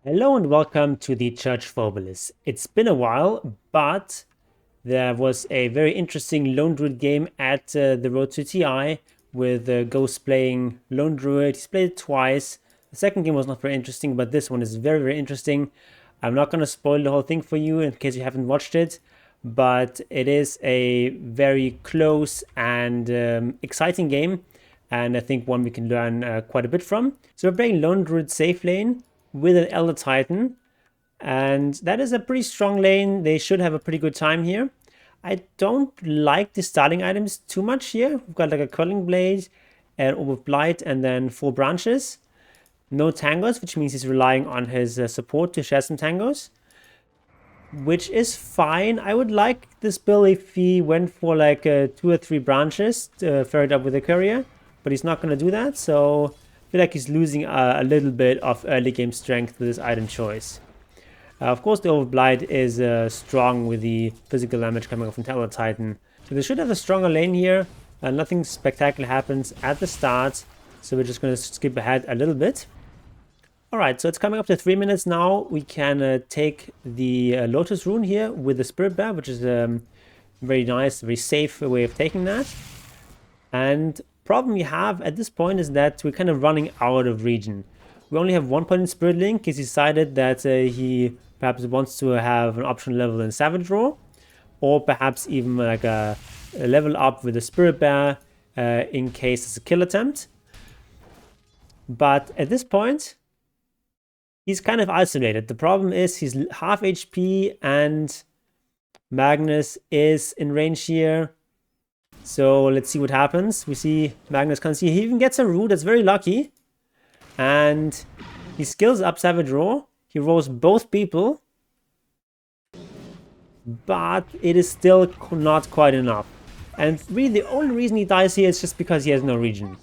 Hello and welcome to the Church of Obelisk. It's been a while, but there was a very interesting Lone Druid game at the Road to TI with Ghost playing Lone Druid. He's played it twice. The second game was not very interesting, but this one is very, very interesting. I'm not going to spoil the whole thing for you in case you haven't watched it, but it is a very close and exciting game, and I think one we can learn quite a bit from. So we're playing Lone Druid safe lane with an Elder Titan, and that is a pretty strong lane. They should have a pretty good time here. I don't like the starting items too much here. We've got like a Curling Blade, an Orb of Blight, and then 4 branches. No tangos, which means he's relying on his support to share some tangos, which is fine. I would like this build if he went for like 2 or 3 branches ferried up with a courier, but he's not going to do that, so I feel like he's losing a little bit of early game strength with his item choice. Of course, the Overblight is strong with the physical damage coming off from Elder Titan. So they should have a stronger lane here. Nothing spectacular happens at the start, so we're just going to skip ahead a little bit. Alright, so it's coming up to 3 minutes now. We can take the Lotus Rune here with the Spirit Bear, which is a very nice, very safe way of taking that. And problem we have at this point is that we're kind of running out of region. We only have 1 point in Spirit Link. He's decided that he perhaps wants to have an optional level in Savage Roar, or perhaps even like a level up with a Spirit Bear in case it's a kill attempt. But at this point, he's kind of isolated. The problem is he's half HP and Magnus is in range here. So let's see what happens. We see Magnus can see he even gets a root. That's very lucky. And he skills up Savage Roar. He rolls both people. But it is still not quite enough. And really the only reason he dies here is just because he has no region.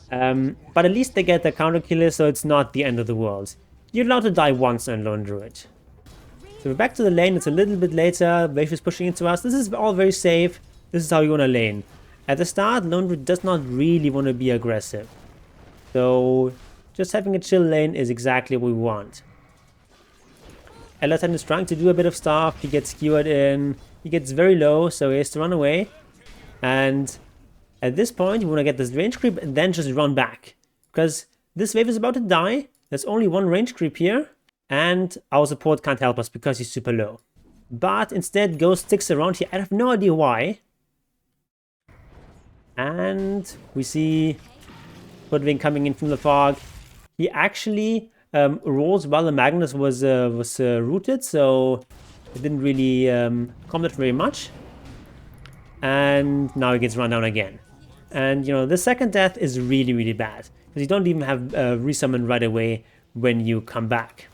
But at least they get the counter killer, so it's not the end of the world. You're allowed to die once on Lone Druid. So we're back to the lane. It's a little bit later. Wave is pushing into us. This is all very safe. This is how you want to lane. At the start, Lone Druid does not really want to be aggressive. So just having a chill lane is exactly what we want. Elder Titan is trying to do a bit of stuff. He gets skewered in. He gets very low, so he has to run away. And at this point, you want to get this range creep and then just run back. Because this wave is about to die. There's only 1 range creep here. And our support can't help us because he's super low. But instead, Ghost sticks around here. I have no idea why. And we see Hoodwink coming in from the fog. He actually rolls while the Magnus was rooted, so it didn't really combat very much. And now he gets run down again. And you know, the second death is really, really bad, because you don't even have resummon right away when you come back.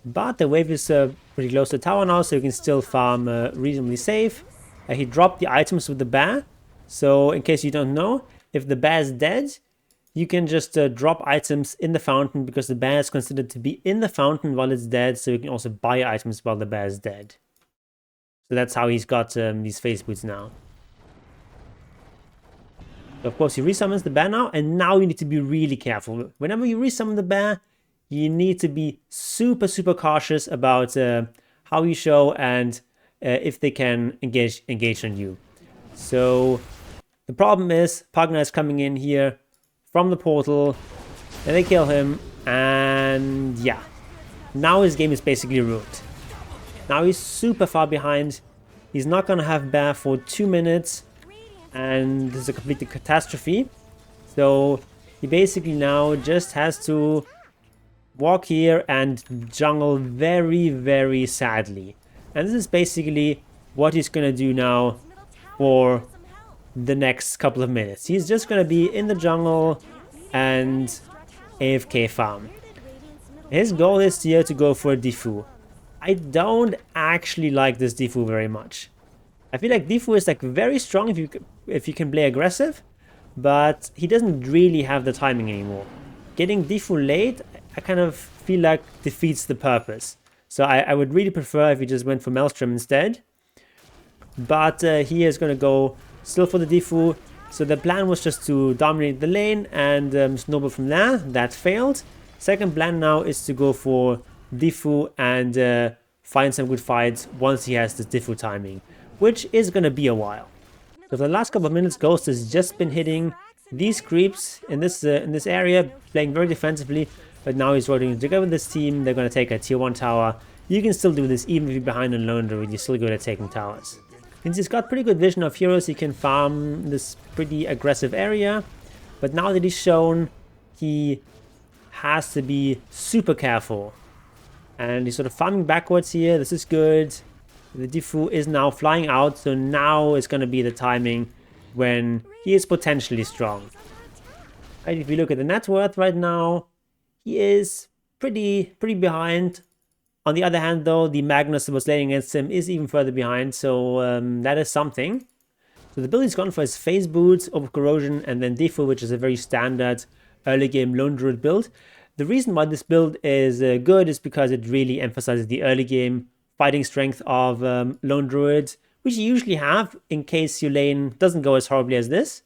But the wave is pretty close to the tower now, so you can still farm reasonably safe. He dropped the items with the bear. So in case you don't know, if the bear is dead, you can just drop items in the fountain, because the bear is considered to be in the fountain while it's dead, so you can also buy items while the bear is dead. So that's how he's got these face boots now. So of course he resummons the bear now, and now you need to be really careful. Whenever you resummon the bear, you need to be super, super cautious about how you show and if they can engage on you. So the problem is Pugna is coming in here from the portal, and they kill him, and yeah, now his game is basically ruined. Now he's super far behind. He's not gonna have bear for 2 minutes, and this is a complete catastrophe. So he basically now just has to walk here and jungle very, very sadly. And this is basically what he's gonna do now for the next couple of minutes. He's just gonna be in the jungle and AFK farm. His goal is here to go for a Defu. I don't actually like this Defu very much. I feel like Defu is like very strong if you can play aggressive, but he doesn't really have the timing anymore. Getting Defu late, I kind of feel like defeats the purpose. So I would really prefer if he just went for Maelstrom instead. But he is going to go still for the Defu. So the plan was just to dominate the lane and snowball from there. That failed. Second plan now is to go for Diffu and find some good fights once he has this Diffu timing, which is going to be a while. So for the last couple of minutes, Ghost has just been hitting these creeps in this area, playing very defensively, but now he's working together with this team. They're going to take a tier 1 tower. You can still do this even if you're behind on Lone Druid, you're still good at taking towers. Since he's got pretty good vision of heroes, he can farm this pretty aggressive area, but now that he's shown, he has to be super careful. And he's sort of farming backwards here. This is good. The Diffu is now flying out, so now is going to be the timing when he is potentially strong. Right, if you look at the net worth right now, he is pretty behind. On the other hand, though, the Magnus that was laying against him is even further behind, so that is something. So the build he's gone for is Phase Boots, Over Corrosion, and then Diffu, which is a very standard early game Lone Druid build. The reason why this build is good is because it really emphasizes the early game fighting strength of Lone Druid, which you usually have in case your lane doesn't go as horribly as this.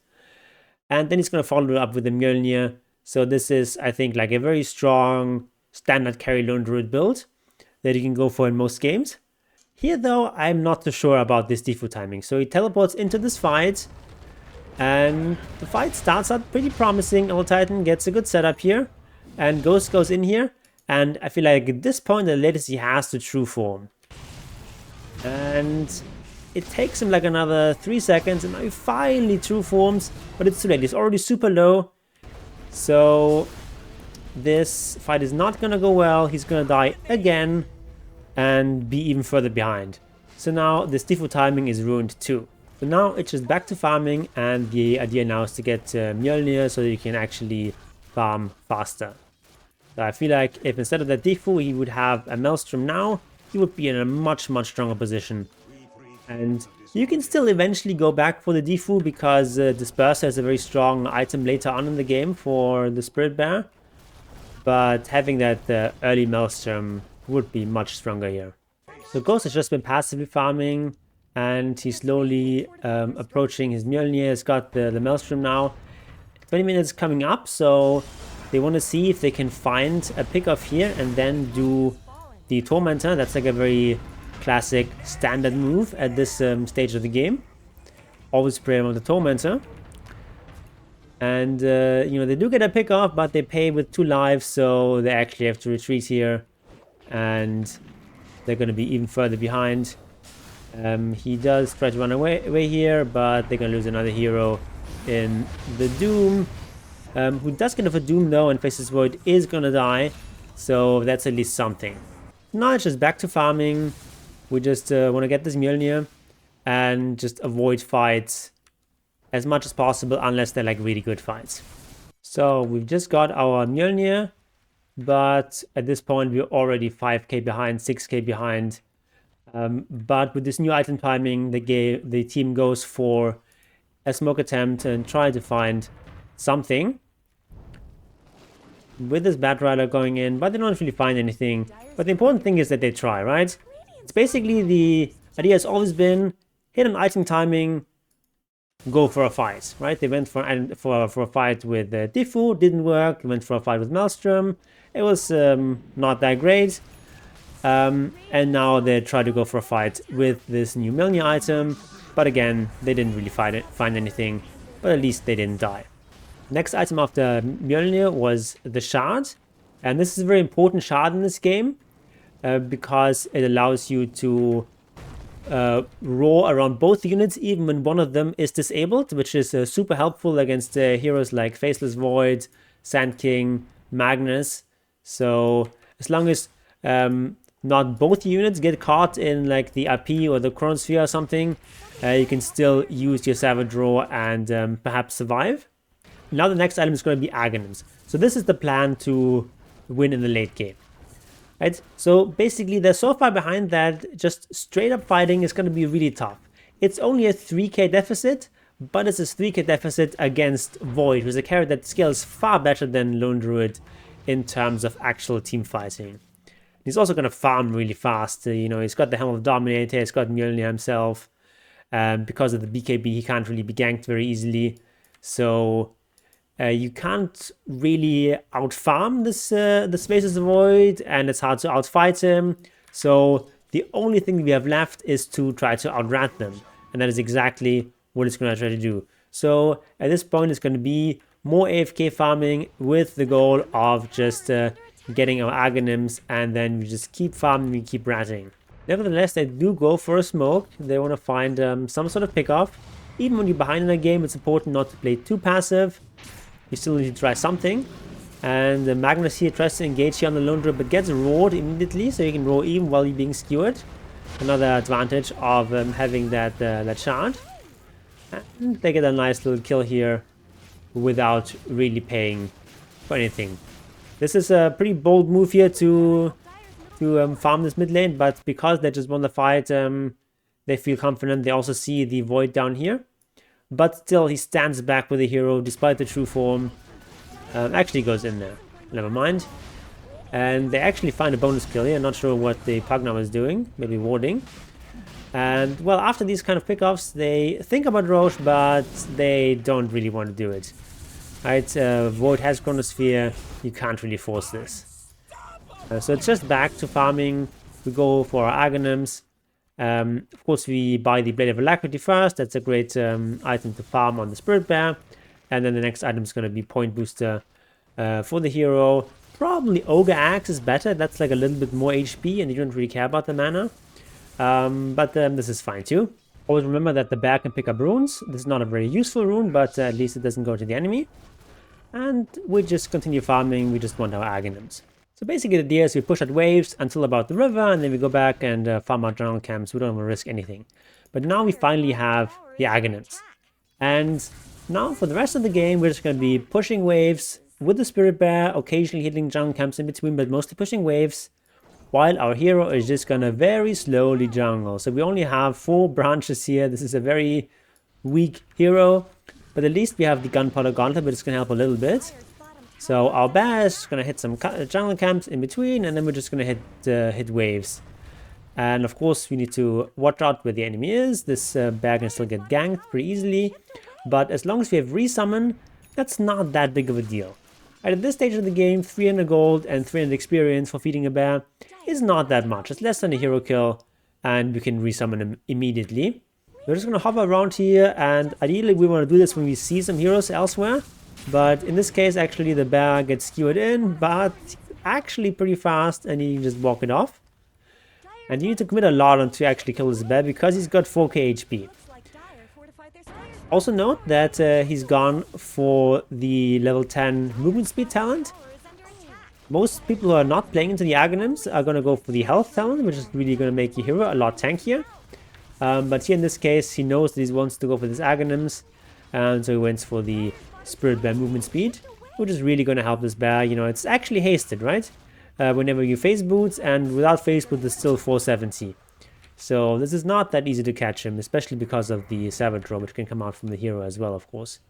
And then he's going to follow it up with the Mjolnir. So this is, I think, like a very strong standard carry Lone Druid build that you can go for in most games. Here, though, I'm not too sure about this Diffu timing. So he teleports into this fight, and the fight starts out pretty promising. Old Titan gets a good setup here, and Ghost goes in here. And I feel like at this point, the latest he has to true form. And it takes him like another 3 seconds, and now he finally true forms, but it's too late. He's already super low. So this fight is not gonna go well. He's gonna die again and be even further behind. So now this Diffu timing is ruined too. So now it's just back to farming, and the idea now is to get Mjolnir so that you can actually farm faster. So I feel like if instead of that Diffu he would have a Maelstrom now, he would be in a much stronger position. And you can still eventually go back for the Diffu because Disperser is a very strong item later on in the game for the Spirit Bear. But having that early Maelstrom would be much stronger here. So Ghost has just been passively farming, and he's slowly approaching his Mjolnir. He's got the Maelstrom now. 20 minutes coming up, so they want to see if they can find a pick-off here and then do the Tormentor. That's like a very classic standard move at this stage of the game. Always spray on the Tormentor. And, you know, they do get a pick-off, but they pay with 2 lives, so they actually have to retreat here. And they're going to be even further behind. He does try to run away here, but they're going to lose another hero in the Doom. Who does get off a Doom though, and Faceless Void is going to die. So that's at least something. Now it's just back to farming. We just want to get this Mjolnir and just avoid fights as much as possible unless they're like really good fights. So we've just got our Mjolnir, but at this point we're already 5k behind, 6k behind. But with this new item timing, the team goes for a smoke attempt and try to find something. With this Batrider going in, but they don't really find anything. But the important thing is that they try, right? It's basically the idea has always been hit an item timing, go for a fight, right? They went for a fight with Diffu, didn't work. They went for a fight with Maelstrom. It was not that great. And now they try to go for a fight with this new Mjolnir item. But again, they didn't really find anything. But at least they didn't die. Next item after Mjolnir was the Shard. And this is a very important shard in this game. Because it allows you to roar around both units even when one of them is disabled. Which is super helpful against heroes like Faceless Void, Sand King, Magnus. So as long as not both units get caught in like the RP or the Chronosphere or something, you can still use your Savage Roar and perhaps survive. Now the next item is going to be Aghanim's. So this is the plan to win in the late game. Right? So basically they're so far behind that just straight up fighting is going to be really tough. It's only a 3k deficit, but it's a 3k deficit against Void, who's a character that scales far better than Lone Druid in terms of actual team fighting. He's also going to farm really fast. You know, he's got the Helm of Dominator, he's got Mjolnir himself. Because of the BKB, he can't really be ganked very easily. So You can't really outfarm this the Spaces Void, and it's hard to outfight him. So the only thing we have left is to try to outrat them, and that is exactly what it's going to try to do. So at this point, it's going to be more AFK farming with the goal of just getting our Aghanims, and then we just keep farming, we keep ratting. Nevertheless, they do go for a smoke. They want to find some sort of pick-off. Even when you're behind in a game, it's important not to play too passive. You still need to try something. And Magnus here tries to engage here on the Lone Druid, but gets roared immediately, so you can roar even while you're being skewered. Another advantage of having that shard. And they get a nice little kill here without really paying for anything. This is a pretty bold move here to farm this mid lane, but because they just won the fight, they feel confident. They also see the Void down here. But still, he stands back with the hero despite the true form. Actually goes in there. Never mind. And they actually find a bonus kill here. Not sure what the Pugna is doing. Maybe warding. And, well, after these kind of pickoffs, they think about Roche, but they don't really want to do it. Right? Void has Chronosphere. You can't really force this. So it's just back to farming. We go for our Aghanims. Of course, we buy the Blade of Alacrity first. That's a great item to farm on the Spirit Bear. And then the next item is going to be Point Booster for the hero. Probably Ogre Axe is better. That's like a little bit more HP, and you don't really care about the mana. But this is fine too. Always remember that the bear can pick up runes. This is not a very useful rune, but at least it doesn't go to the enemy. And we just continue farming. We just want our Aghanims. So basically the idea is we push at waves until about the river, and then we go back and farm our jungle camps. We don't want to risk anything. But now we finally have the Aghanims. And now for the rest of the game, we're just going to be pushing waves with the Spirit Bear, occasionally hitting jungle camps in between, but mostly pushing waves, while our hero is just going to very slowly jungle. So we only have 4 branches here. This is a very weak hero, but at least we have the Gunpowder Gauntlet, but it's going to help a little bit. So our bear is going to hit some jungle camps in between, and then we're just going to hit waves. And of course, we need to watch out where the enemy is. This bear can still get ganked pretty easily, but as long as we have resummon, that's not that big of a deal. Right, at this stage of the game, 300 gold and 300 experience for feeding a bear is not that much. It's less than a hero kill, and we can resummon him immediately. We're just going to hover around here, and ideally we want to do this when we see some heroes elsewhere. But in this case, actually, the bear gets skewered in, but actually pretty fast, and you can just walk it off. And you need to commit a lot on to actually kill this bear, because he's got 4k HP. Also note that he's gone for the level 10 movement speed talent. Most people who are not playing into the Aghanims are going to go for the health talent, which is really going to make your hero a lot tankier. But here in this case, he knows that he wants to go for this Aghanims, and so he went for the Spirit Bear movement speed, which is really going to help this bear. You know, it's actually hasted, right? Whenever you face boots, and without face boots, it's still 470. So this is not that easy to catch him, especially because of the Savage Roar, which can come out from the hero as well, of course.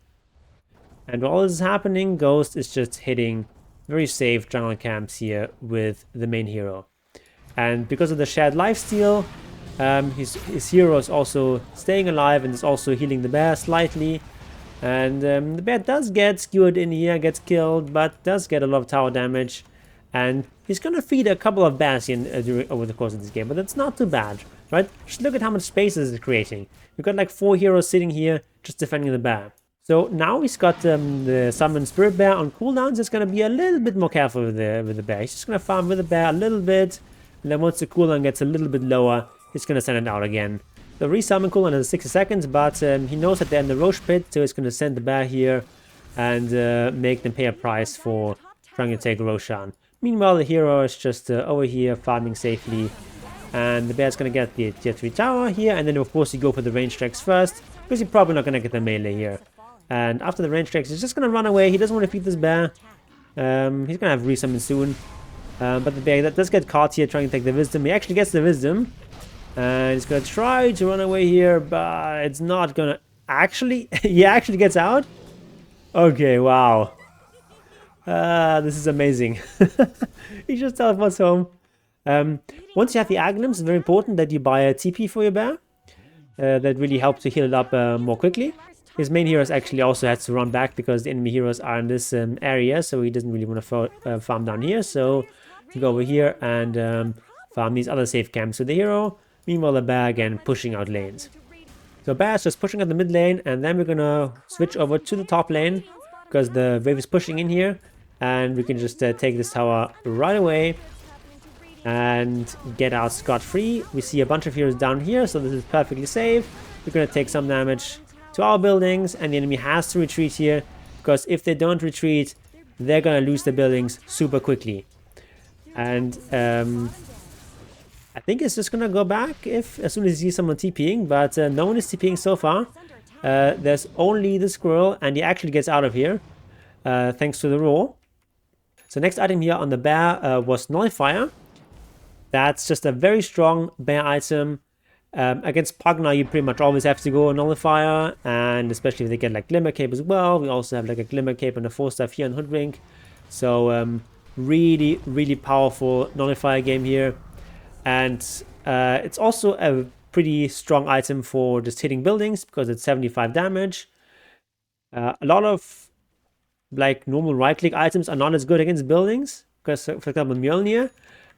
And while all this is happening, Ghost is just hitting very safe jungle camps here with the main hero. And because of the shared lifesteal, his hero is also staying alive and is also healing the bear slightly. And the bear does get skewered in here, gets killed, but does get a lot of tower damage. And he's going to feed a couple of bears over the course of this game, but that's not too bad, right? Just look at how much space this is creating. We've got like 4 heroes sitting here just defending the bear. So now he's got the Summon Spirit Bear on cooldowns. He's going to be a little bit more careful with the bear. He's just going to farm with the bear a little bit, and then once the cooldown gets a little bit lower, he's going to send it out again. The resummon cooldown is 60 seconds, but he knows that they're in the Roche pit, so he's going to send the bear here and make them pay a price for trying to take Roshan. Meanwhile, the hero is just over here farming safely, and the bear's going to get the tier 3 tower here, and then of course you go for the range tracks first, because you're probably not going to get the melee here. And after the range tracks, he's just going to run away. He doesn't want to feed this bear. He's going to have resummon soon. But the bear that does get caught here trying to take the wisdom. He actually gets the wisdom. And he's going to try to run away here, but it's not going to... Actually, he actually gets out? Okay, wow. This is amazing. He just teleports home. Once you have the Aghanims, it's very important that you buy a TP for your bear. That really helps to heal it up more quickly. His main heroes actually also has to run back because the enemy heroes are in this area, so he doesn't really want to farm down here. So we go over here and farm these other safe camps with the hero. Meanwhile, the bear again pushing out lanes. So bear's just pushing out the mid lane, and then we're gonna switch over to the top lane because the wave is pushing in here, and we can just take this tower right away and get out scot-free. We see a bunch of heroes down here, so this is perfectly safe. We're gonna take some damage to our buildings, and the enemy has to retreat here because if they don't retreat, they're gonna lose the buildings super quickly. And I think it's just gonna go back as soon as you see someone TPing, but no one is TPing so far. There's only the squirrel, and he actually gets out of here thanks to the roar. So next item here on the bear was Nullifier. That's just a very strong bear item. Against Pugna, you pretty much always have to go Nullifier, and especially if they get like Glimmer Cape as well. We also have like a Glimmer Cape and a 4-star here on Hoodwink. So really, really powerful Nullifier game here. And it's also a pretty strong item for just hitting buildings because it's 75 damage. A lot of like normal right-click items are not as good against buildings because, for example, Mjolnir.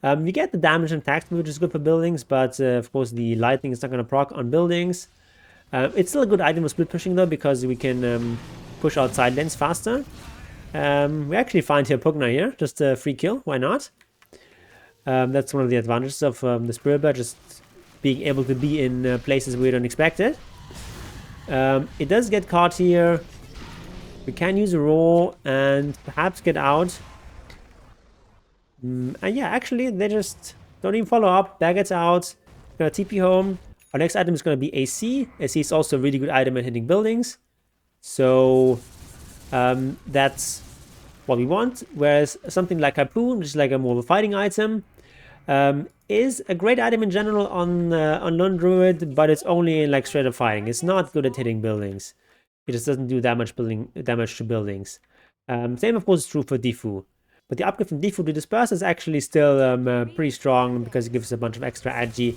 You get the damage and tax, which is good for buildings, but of course the lightning is not going to proc on buildings. It's still a good item for split pushing though, because we can push outside lanes faster. We actually find here Pugna here, just a free kill, why not? That's one of the advantages of the Spirit Bear, just being able to be in places we don't expect it. It does get caught here. We can use a roar and perhaps get out. And yeah, actually, they just don't even follow up. Bear gets out. Gonna TP home. Our next item is gonna be AC. AC is also a really good item at hitting buildings. So that's what we want. Whereas something like Harpoon, which is like a more of a fighting item, is a great item in general on Lone Druid, but it's only in like straight up fighting. It's not good at hitting buildings. It just doesn't do that much damage to buildings. Same of course is true for Difu. But the upgrade from Difu to Disperse is actually still pretty strong because it gives us a bunch of extra agi,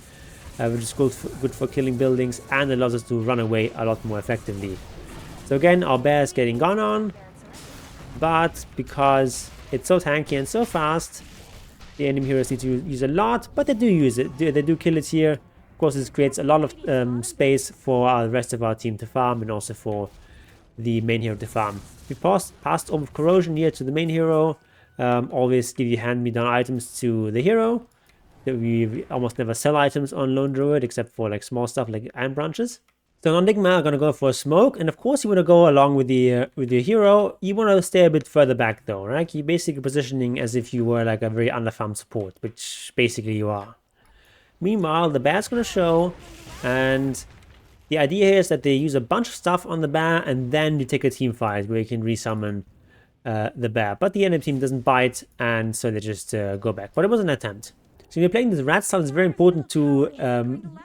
which is good for killing buildings and allows us to run away a lot more effectively. So again, our bear is getting gone on, but because it's so tanky and so fast, the enemy heroes need to use a lot, but they do use it. They do kill it here. Of course, this creates a lot of space for the rest of our team to farm and also for the main hero to farm. We passed over Corrosion here to the main hero. Always give you hand-me-down items to the hero. We almost never sell items on Lone Druid except for like small stuff like iron branches. So on Nigma, I'm gonna go for a smoke, and of course you want to go along with the hero. You want to stay a bit further back though, right? You're basically positioning as if you were like a very underfarmed support, which basically you are. Meanwhile, the bear's gonna show, and the idea here is that they use a bunch of stuff on the bear, and then you take a team fight where you can resummon the bear. But the enemy team doesn't bite, and so they just go back. But it was an attempt. So when you're playing this rat style, it's very important to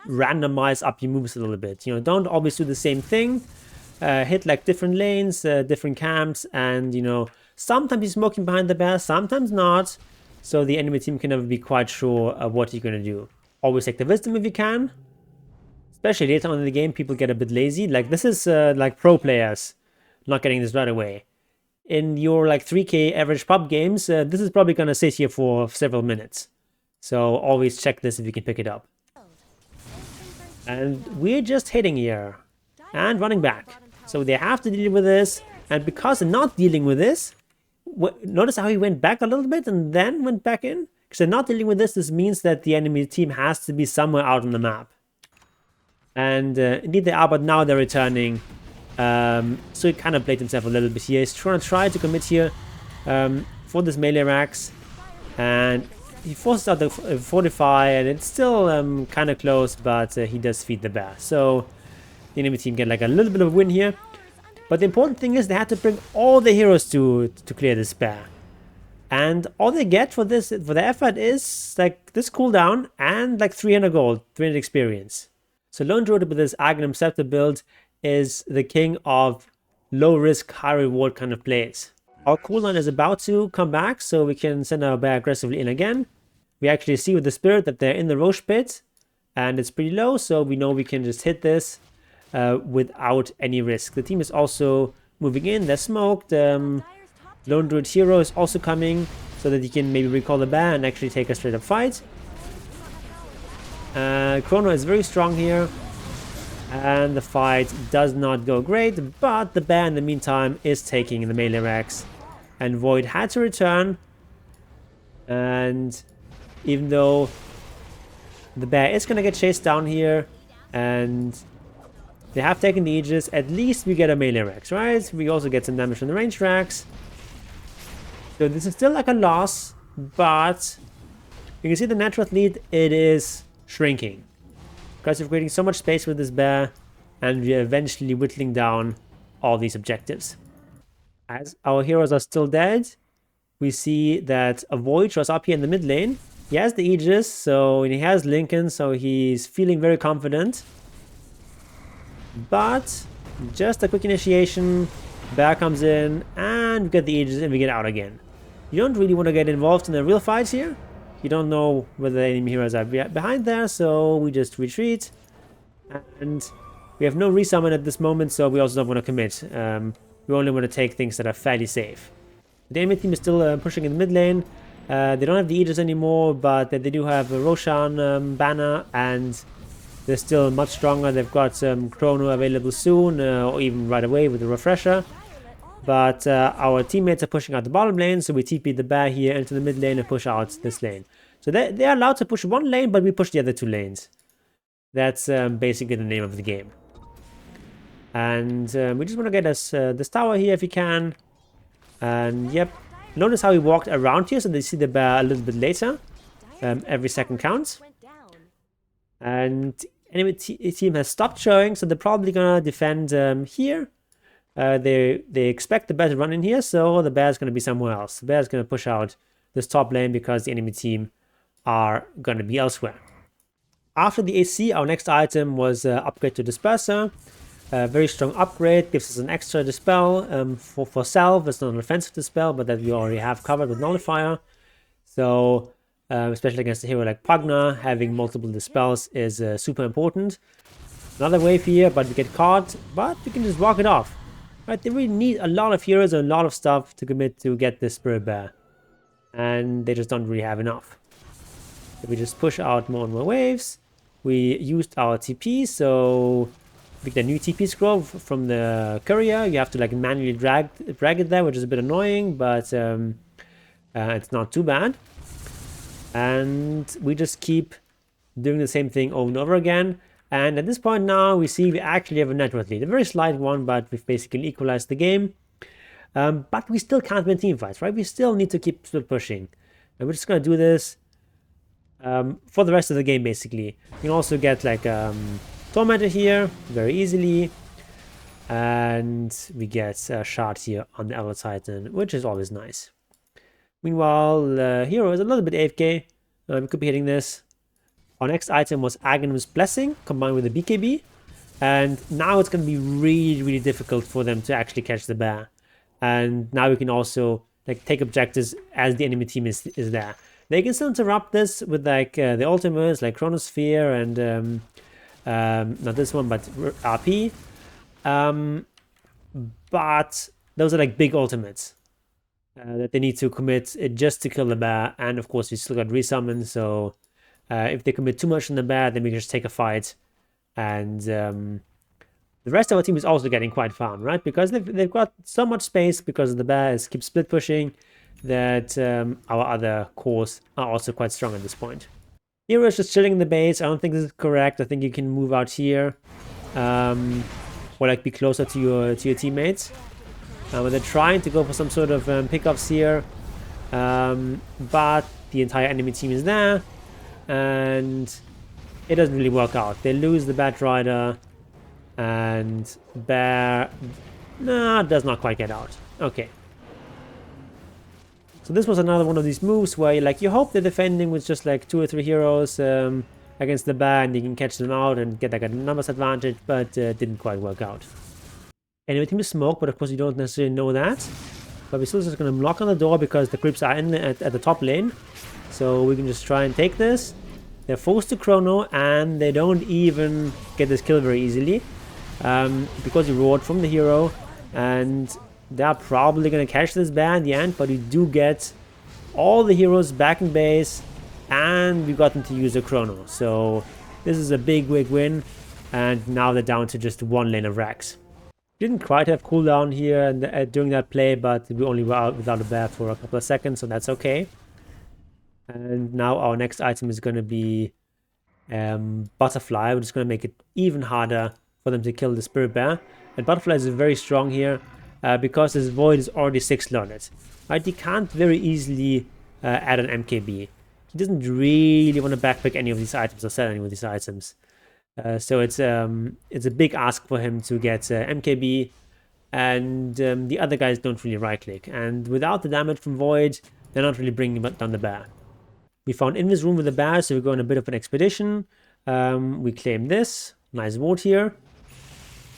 randomize up your moves a little bit. You know, don't always do the same thing. Hit like different lanes, different camps, and you know, sometimes you're smoking behind the bear, sometimes not. So the enemy team can never be quite sure of what you're gonna do. Always take the wisdom if you can. Especially later on in the game, people get a bit lazy. Like this is like pro players not getting this right away. In your like 3k average pub games, this is probably gonna sit here for several minutes. So always check this if you can pick it up. And we're just hitting here and running back. So they have to deal with this. And because they're not dealing with this, notice how he went back a little bit and then went back in? Because they're not dealing with this, this means that the enemy team has to be somewhere out on the map. And indeed they are, but now they're returning. So he kind of played himself a little bit here. He's trying to commit here for this melee racks. And he forces out the Fortify, and it's still kind of close, but he does feed the bear. So the enemy team get like a little bit of a win here. But the important thing is they had to bring all the heroes to clear this bear. And all they get for this, for the effort, is like this cooldown and like 300 gold, 300 experience. So Lone Druid with this Aghanim Scepter build is the king of low risk, high reward kind of plays. Our cooldown is about to come back, so we can send our bear aggressively in again. We actually see with the spirit that they're in the Roche pit, and it's pretty low, so we know we can just hit this. without any risk. The team is also moving in. They're smoked. Lone Druid hero is also coming so that he can maybe recall the bear and actually take a straight up fight. Chrono is very strong here. And the fight does not go great, but the bear in the meantime is taking the melee racks. And Void had to return. And even though the bear is going to get chased down here, and they have taken the Aegis, at least we get a melee racks, right? We also get some damage from the range racks. So this is still like a loss, but you can see the net worth lead, it is shrinking. Because we're creating so much space with this bear, and we're eventually whittling down all these objectives. As our heroes are still dead, we see that a Void shows up here in the mid lane. He has the Aegis, so he has Lincoln, so he's feeling very confident. But just a quick initiation, bear comes in, and we get the Aegis and we get out again. You don't really want to get involved in a real fight here. You don't know whether the enemy heroes are behind there, so we just retreat. And we have no resummon at this moment, so we also don't want to commit. We only want to take things that are fairly safe. The enemy team is still pushing in the mid lane. They don't have the Aegis anymore, but they do have a Roshan banner, and they're still much stronger. They've got Chrono available soon, or even right away with the refresher. But our teammates are pushing out the bottom lane, so we TP the bear here into the mid lane and push out this lane. So they're allowed to push one lane, but we push the other two lanes. That's basically the name of the game. And we just want to get us this tower here if we can. And yep, notice how he walked around here, so they see the bear a little bit later. Every second counts. And enemy team has stopped showing, so they're probably gonna defend here. They expect the bear to run in here, so the bear's going to be somewhere else. The bear's going to push out this top lane because the enemy team are going to be elsewhere. After the AC, our next item was upgrade to Disperser. Very strong upgrade, gives us an extra dispel for self. It's not an offensive dispel, but that we already have covered with Nullifier. So, especially against a hero like Pugna, having multiple dispels is super important. Another wave here, but we get caught, but we can just walk it off. Right, they really need a lot of heroes and a lot of stuff to commit to get this Spirit Bear. And they just don't really have enough. So we just push out more and more waves. We used our TP, so with the new TP scroll from the courier, you have to like manually drag it there, which is a bit annoying, but it's not too bad. And we just keep doing the same thing over and over again. And at this point now, we see we actually have a net worth lead. A very slight one, but we've basically equalized the game. But we still can't win team fights, right? We still need to keep split pushing. And we're just going to do this for the rest of the game, basically. You can also get like Tormentor here very easily. And we get a shard here on the Elder Titan, which is always nice. Meanwhile, the hero is a little bit AFK. We could be hitting this. Our next item was Aghanim Blessing combined with the BKB. And now it's going to be really, really difficult for them to actually catch the bear. And now we can also like take objectives as the enemy team is there. They can still interrupt this with like the ultimates like Chronosphere and not this one, but RP. But those are like big ultimates that they need to commit just to kill the bear. And of course, you still got resummon, so if they commit too much on the bear, then we can just take a fight. And the rest of our team is also getting quite farmed, right? Because they've got so much space because the bears keep split pushing that our other cores are also quite strong at this point. Hero is just chilling in the base. I don't think this is correct. I think you can move out here or like be closer to your teammates. But they're trying to go for some sort of pickups here, but the entire enemy team is there, and it doesn't really work out. They lose the Bat Rider, and Bear does not quite get out. Okay. So this was another one of these moves where you hope they're defending with just like 2 or 3 heroes against the Bear, and you can catch them out and get like a numbers advantage, but didn't quite work out. Enemy team is smoke, but of course you don't necessarily know that. But we're still just going to block on the door because the creeps are at the top lane. So we can just try and take this. They're forced to Chrono, and they don't even get this kill very easily. because you reward from the hero, and they're probably going to catch this bear in the end, but you do get all the heroes back in base, and we got them to use a chrono. So this is a big win, and now they're down to just one lane of Rex. Didn't quite have cooldown here and during that play, but we only were out without a bear for a couple of seconds, so that's okay. And now our next item is going to be Butterfly. We're just going to make it even harder for them to kill the Spirit Bear. And Butterfly is very strong here because this Void is already 6-slotted. Right? He can't very easily add an MKB. He doesn't really want to backpick any of these items or sell any of these items. So it's a big ask for him to get MKB, and the other guys don't really right-click. And without the damage from Void, they're not really bringing down the bear. We found Invis room with the bear, so we go on a bit of an expedition. We claim this. Nice vote here.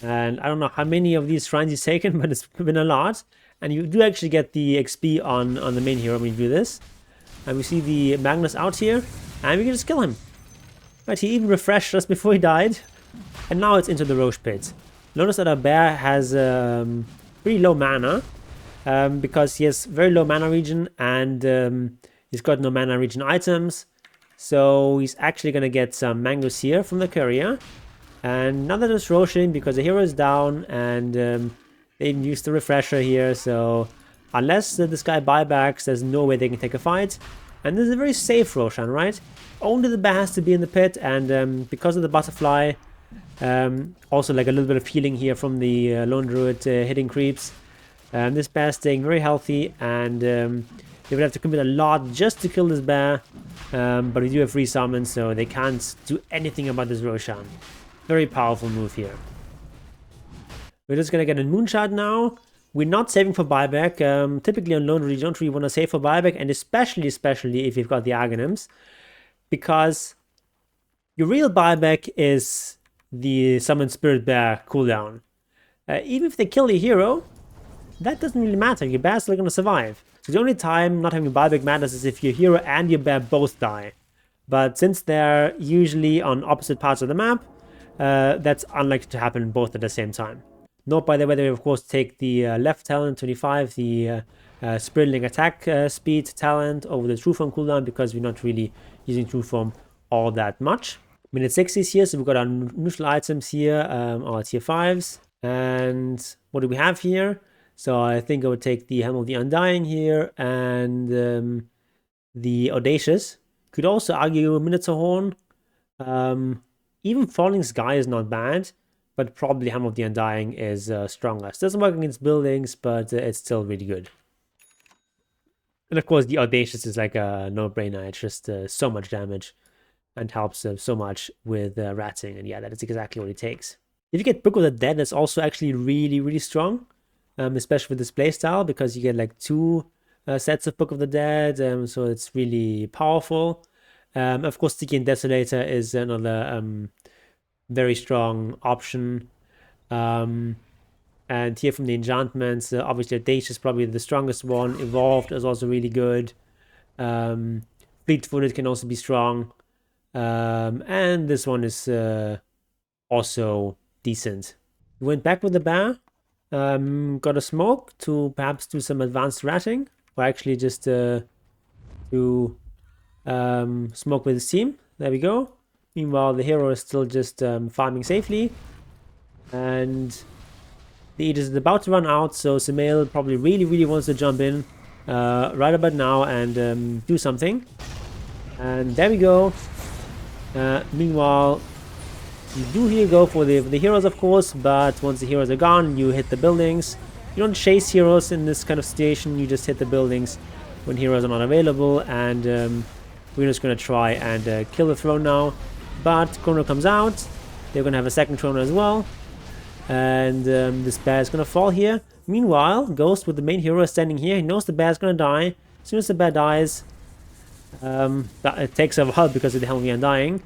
And I don't know how many of these shrines he's taken, but it's been a lot. And you do actually get the XP on the main hero when you do this. And we see the Magnus out here, and we can just kill him. Right, he even refreshed us before he died. And now it's into the Roche Pit. Notice that our bear has pretty low mana, because he has very low mana regen, and he's got no mana regen items. So he's actually going to get some mangoes here from the courier. And now that it's Roshing, because the hero is down, and they even used the refresher here. So unless this guy buybacks, there's no way they can take a fight. And this is a very safe Roshan, right? Only the bear has to be in the pit, and because of the butterfly, also like a little bit of healing here from the Lone Druid hitting creeps. This bear is staying very healthy, and they would have to commit a lot just to kill this bear. But we do have free summons, so they can't do anything about this Roshan. Very powerful move here. We're just gonna get a Moonshot now. We're not saving for buyback. Typically on Lone Druid, you don't really want to save for buyback, and especially if you've got the Aghanim's, because your real buyback is the Summon Spirit Bear cooldown. Even if they kill the hero, that doesn't really matter. Your bear's still going to survive. So the only time not having a buyback matters is if your hero and your bear both die. But since they're usually on opposite parts of the map, that's unlikely to happen both at the same time. Note, by the way, they of course take the left talent 25, the Spiritling attack speed talent over the True Form cooldown, because we're not really using True Form all that much. Minute 60 is here, so we've got our neutral items here, our tier 5s. And what do we have here? So I think I would take the Helm of the Undying here, and the Audacious. Could also argue Minotaur Horn. Even Falling Sky is not bad, but probably Helm of the Undying is stronger. It doesn't work against buildings, but it's still really good. And of course, the Audacious is like a no-brainer. It's just so much damage and helps so much with ratting. And yeah, that is exactly what it takes. If you get Book of the Dead, that's also actually really, really strong, especially with this playstyle, because you get like 2 sets of Book of the Dead, so it's really powerful. Of course, Stygian Desolator is another very strong option. And here from the enchantments, obviously Audacious is probably the strongest one. Evolved is also really good. Fleet-footed can also be strong. And this one is also decent. We went back with the bear. Got a smoke to perhaps do some advanced ratting, or actually just to smoke with his team. There we go. Meanwhile, the hero is still just farming safely. And the Aegis is about to run out, so Sumail probably really wants to jump in right about now and do something. And there we go. Meanwhile, you do here go for the heroes, of course, but once the heroes are gone, you hit the buildings. You don't chase heroes in this kind of situation, you just hit the buildings when heroes are not available, and we're just going to try and kill the throne now. But Chrono comes out, they're going to have a second Chrono as well, and this bear is going to fall here. Meanwhile, Ghost with the main hero is standing here, he knows the bear is going to die. As soon as the bear dies, it takes a while because of the Helm of the Undying.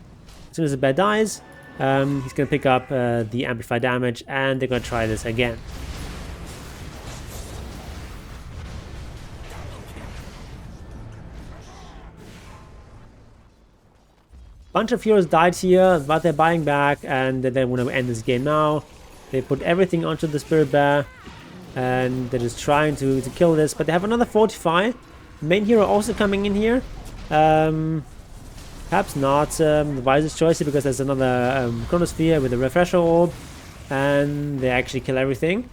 As soon as the bear dies, he's going to pick up the amplified damage, and they're going to try this again. Bunch of heroes died here, but they're buying back, and they want to end this game now. They put everything onto the Spirit Bear, and they're just trying to kill this. But they have another Fortify. Main hero also coming in here. Perhaps not the wisest choice here, because there's another Chronosphere with a Refresher Orb, and they actually kill everything.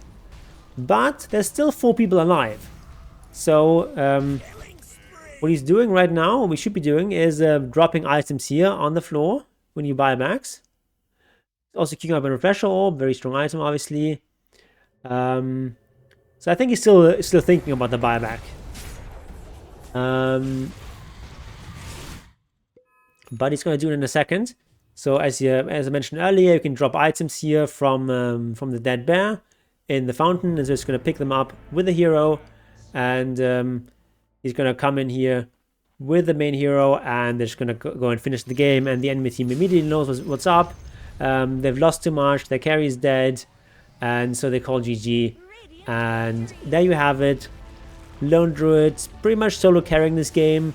But there's still 4 people alive. So what he's doing right now, what we should be doing, is dropping items here on the floor when you buy max. Also queuing up a Refresher Orb, very strong item, obviously. So I think he's still thinking about the buyback. But he's going to do it in a second. So as I mentioned earlier, you can drop items here from the dead bear in the fountain, and so it's going to pick them up with the hero, and he's going to come in here with the main hero, and they're just going to go and finish the game, and the enemy team immediately knows what's up. They've lost too much, their carry is dead, and so they call GG. And there you have it. Lone Druid pretty much solo carrying this game.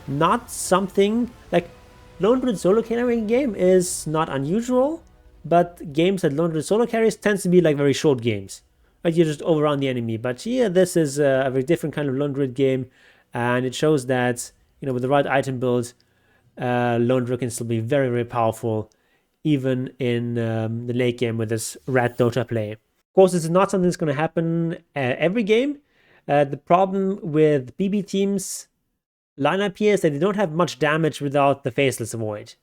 Not something like Lone Druid solo carrying game is not unusual, but games that Lone Druid solo carries tends to be like very short games. Like you just overrun the enemy. But here, this is a very different kind of Lone Druid game, and it shows that, you know, with the right item build, Lone Druid can still be very, very powerful, even in the late game with this rat Dota play. Of course, this is not something that's going to happen every game. The problem with BB teams lineup here is that they don't have much damage without the Faceless Void.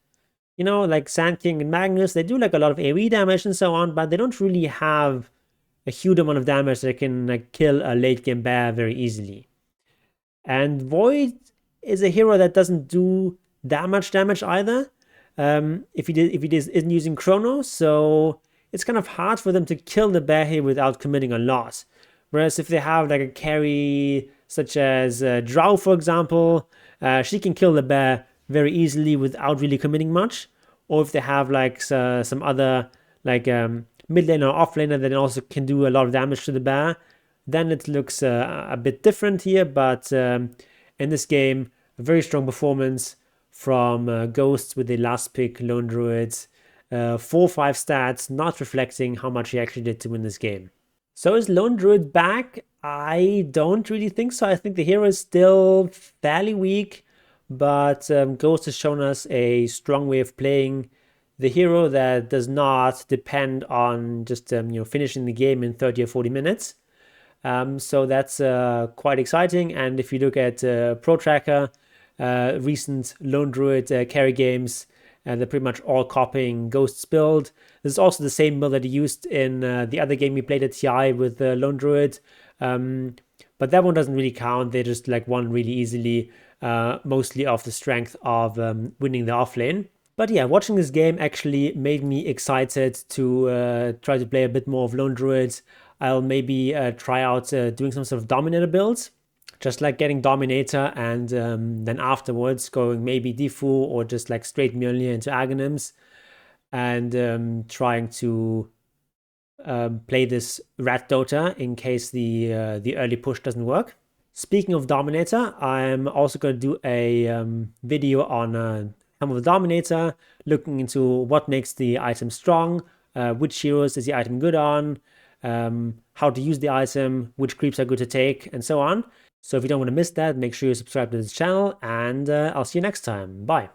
You know, like Sand King and Magnus, they do like a lot of AoE damage and so on, but they don't really have a huge amount of damage that can like kill a late game bear very easily. And Void is a hero that doesn't do that much damage either. If he isn't using Chrono, so it's kind of hard for them to kill the bear here without committing a loss. Whereas if they have like a carry such as Drow, for example, she can kill the bear very easily without really committing much. Or if they have like some other like mid laner or off laner that also can do a lot of damage to the bear, then it looks a bit different here. But in this game, a very strong performance from Ghosts with the last pick Lone Druids. 4-5 stats, not reflecting how much he actually did to win this game. So is Lone Druid back? I don't really think so. I think the hero is still fairly weak, but Ghost has shown us a strong way of playing the hero that does not depend on just finishing the game in 30 or 40 minutes. So that's quite exciting. And if you look at Pro Tracker, recent Lone Druid carry games, they're pretty much all copying Ghost's build. This is also the same build that he used in the other game we played at TI with Lone Druid. But that one doesn't really count. They just like won really easily, mostly off the strength of winning the offlane. But yeah, watching this game actually made me excited to try to play a bit more of Lone Druid. I'll maybe try out doing some sort of Dominator builds. Just like getting Dominator and then afterwards going maybe Defu or just like straight Mjolnir into Aghanims, and trying to play this Rat Dota in case the early push doesn't work. Speaking of Dominator, I'm also going to do a video on some of the Dominator, looking into what makes the item strong, which heroes is the item good on, how to use the item, which creeps are good to take, and so on. So if you don't want to miss that, make sure you subscribe to this channel, and I'll see you next time. Bye.